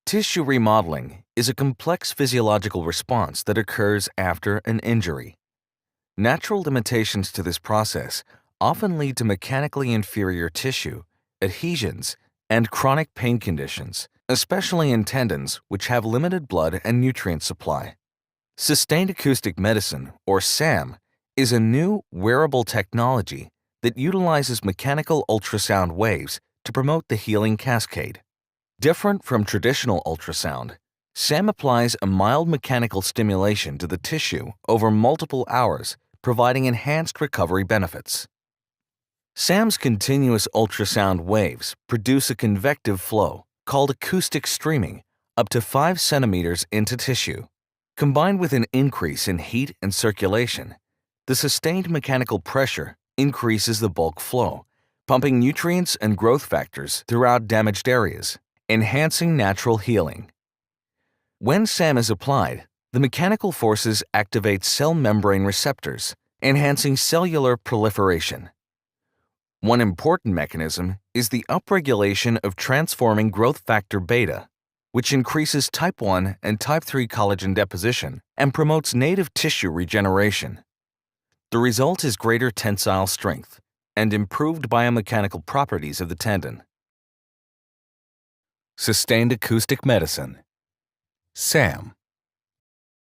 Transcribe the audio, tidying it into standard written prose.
Tissue remodeling is a complex physiological response that occurs after an injury. Natural limitations to this process often lead to mechanically inferior tissue, adhesions, and chronic pain conditions, especially in tendons which have limited blood and nutrient supply. Sustained acoustic medicine, or SAM, is a new wearable technology that utilizes mechanical ultrasound waves to promote the healing cascade. Different from traditional ultrasound, SAM applies a mild mechanical stimulation to the tissue over multiple hours, providing enhanced recovery benefits. SAM's continuous ultrasound waves produce a convective flow, called acoustic streaming, up to 5 centimeters into tissue. Combined with an increase in heat and circulation, the sustained mechanical pressure increases the bulk flow, pumping nutrients and growth factors throughout damaged areas, enhancing natural healing. When SAM is applied, the mechanical forces activate cell membrane receptors, enhancing cellular proliferation. One important mechanism is the upregulation of transforming growth factor beta, which increases type 1 and type 3 collagen deposition and promotes native tissue regeneration. The result is greater tensile strength and improved biomechanical properties of the tendon. Sustained acoustic medicine, SAM.